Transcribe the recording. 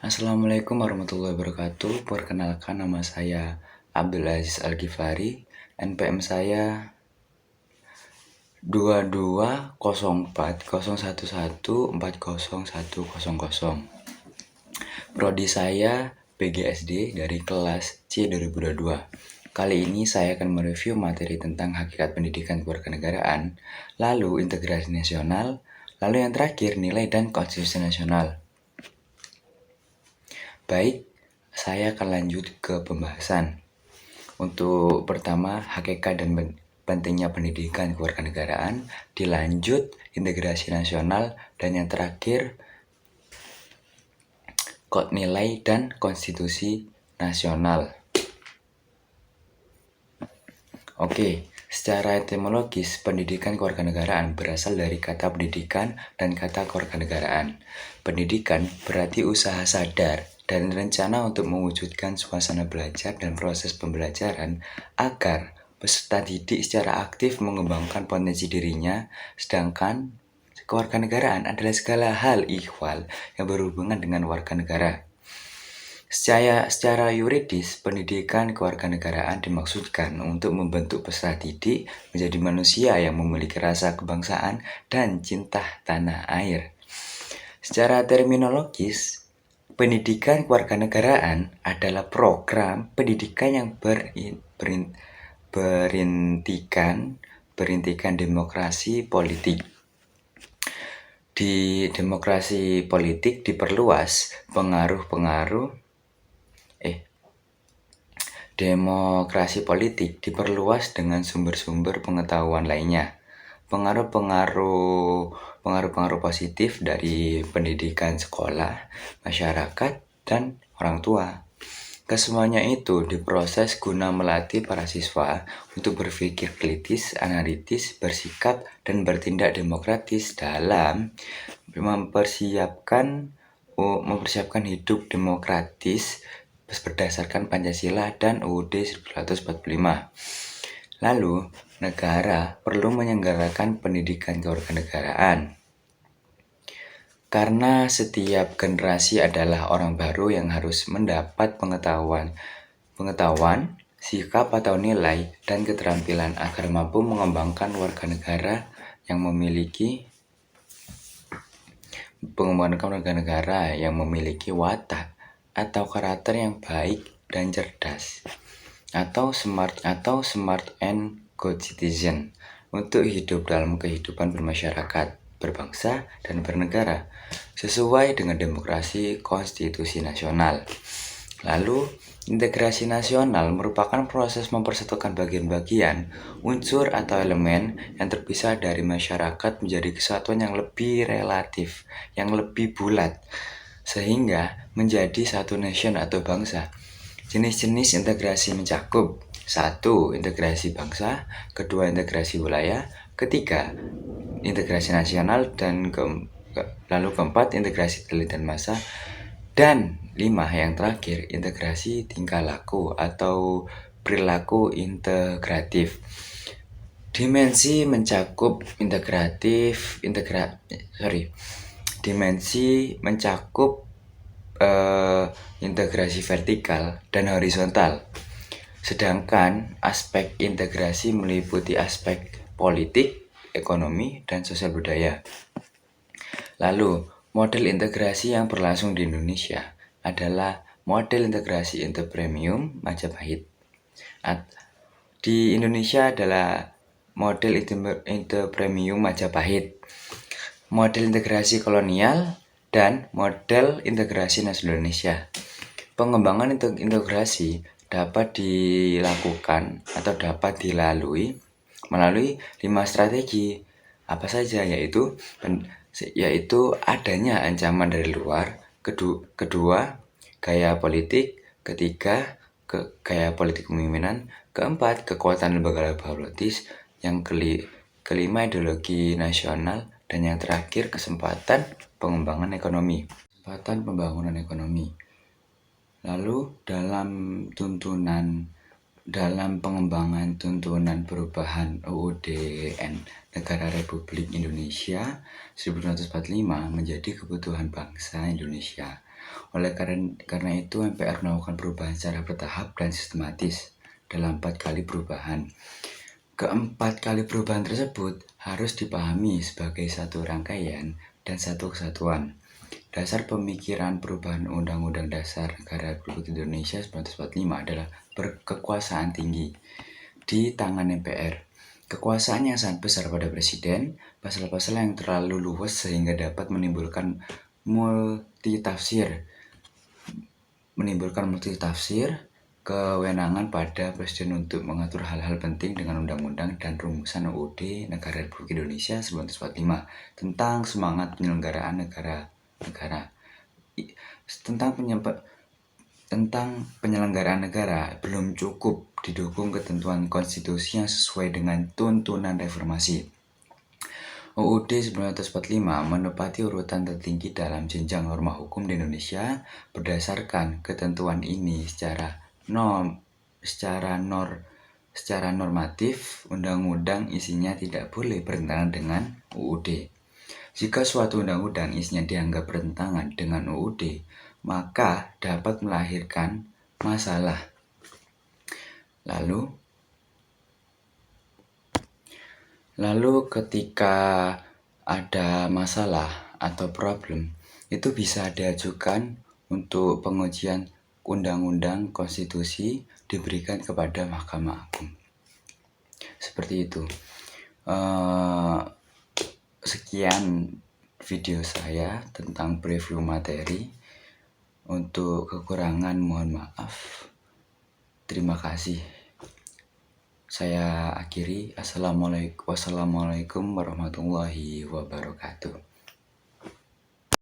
Assalamualaikum warahmatullahi wabarakatuh. Perkenalkan, nama saya Abdul Aziz Al-Ghifari. NPM saya 220401140100. Prodi saya PGSD dari kelas C 2022. Kali ini saya akan mereview materi tentang hakikat pendidikan kewarganegaraan, lalu integrasi nasional, lalu yang terakhir nilai dan konstitusi nasional. Baik, saya akan lanjut ke pembahasan. Untuk pertama, hakikat dan pentingnya pendidikan kewarganegaraan, dilanjut integrasi nasional, dan yang terakhir nilai dan konstitusi nasional. Oke, secara etimologis, pendidikan kewarganegaraan berasal dari kata pendidikan dan kata kewarganegaraan. Pendidikan berarti usaha sadar dan rencana untuk mewujudkan suasana belajar dan proses pembelajaran agar peserta didik secara aktif mengembangkan potensi dirinya, sedangkan kewarganegaraan adalah segala hal ihwal yang berhubungan dengan warga negara. Secara yuridis, pendidikan kewarganegaraan dimaksudkan untuk membentuk peserta didik menjadi manusia yang memiliki rasa kebangsaan dan cinta tanah air. Secara terminologis, pendidikan kewarganegaraan adalah program pendidikan yang berintikan demokrasi politik. Di demokrasi politik diperluas Demokrasi politik diperluas dengan sumber-sumber pengetahuan lainnya. Pengaruh positif dari pendidikan sekolah, masyarakat, dan orang tua. Kesemuanya itu diproses guna melatih para siswa untuk berpikir kritis, analitis, bersikap, dan bertindak demokratis dalam mempersiapkan hidup demokratis berdasarkan Pancasila dan UUD 1945. Lalu, negara perlu menyelenggarakan pendidikan kewarganegaraan. Karena setiap generasi adalah orang baru yang harus mendapat pengetahuan, sikap atau nilai, dan keterampilan agar mampu mengembangkan warga negara yang memiliki watak atau karakter yang baik dan cerdas, atau smart and good citizen, untuk hidup dalam kehidupan bermasyarakat, berbangsa, dan bernegara sesuai dengan demokrasi konstitusi nasional. Lalu, integrasi nasional merupakan proses mempersatukan bagian-bagian, unsur atau elemen yang terpisah dari masyarakat menjadi kesatuan yang lebih relatif, yang lebih bulat, sehingga menjadi satu nation atau bangsa. Jenis-jenis integrasi mencakup: 1. Integrasi bangsa, 2. Integrasi wilayah, 3. Integrasi nasional, dan lalu 4. Integrasi delik dan massa, dan 5. Yang terakhir, integrasi tingkah laku atau perilaku integratif. Dimensi mencakup integrasi vertikal dan horizontal. Sedangkan aspek integrasi meliputi aspek politik, ekonomi, dan sosial budaya. Lalu, model integrasi yang berlangsung di Indonesia adalah model integrasi interpremium Majapahit. Di Indonesia adalah model interpremium Majapahit, model integrasi kolonial, dan model integrasi nasional Indonesia. Pengembangan integrasi dapat dilakukan atau dapat dilalui melalui 5 strategi. Apa saja? Yaitu adanya ancaman dari luar, kedua gaya politik, ketiga gaya politik kepemimpinan, keempat kekuatan lembaga politis, yang kelima ideologi nasional, dan yang terakhir kesempatan pembangunan ekonomi. Lalu dalam tuntunan dalam pengembangan tuntunan perubahan UUD Negara Republik Indonesia 1945 menjadi kebutuhan bangsa Indonesia. Oleh karena itu, MPR melakukan perubahan secara bertahap dan sistematis dalam 4 kali perubahan. Keempat kali perubahan tersebut harus dipahami sebagai satu rangkaian dan satu kesatuan. Dasar pemikiran perubahan Undang-Undang Dasar Negara Republik Indonesia 1945 adalah berkekuasaan tinggi di tangan MPR. Kekuasaan yang sangat besar pada Presiden, pasal-pasal yang terlalu luas sehingga dapat menimbulkan multitafsir, kewenangan pada Presiden untuk mengatur hal-hal penting dengan undang-undang dan rumusan UUD Negara Republik Indonesia 1945 tentang semangat penyelenggaraan negara. Tentang penyelenggaraan negara belum cukup didukung ketentuan konstitusi yang sesuai dengan tuntunan reformasi. UUD 1945 menempati urutan tertinggi dalam jenjang norma hukum di Indonesia. Berdasarkan ketentuan ini secara normatif, undang-undang isinya tidak boleh bertentangan dengan UUD. Jika suatu undang-undang isinya dianggap bertentangan dengan UUD, maka dapat melahirkan masalah. Lalu ketika ada masalah atau problem, itu bisa diajukan untuk pengujian undang-undang konstitusi diberikan kepada Mahkamah Agung. Seperti itu. Sekian video saya tentang preview materi. Untuk kekurangan mohon maaf. Terima kasih. Saya akhiri. Wassalamualaikum warahmatullahi wabarakatuh.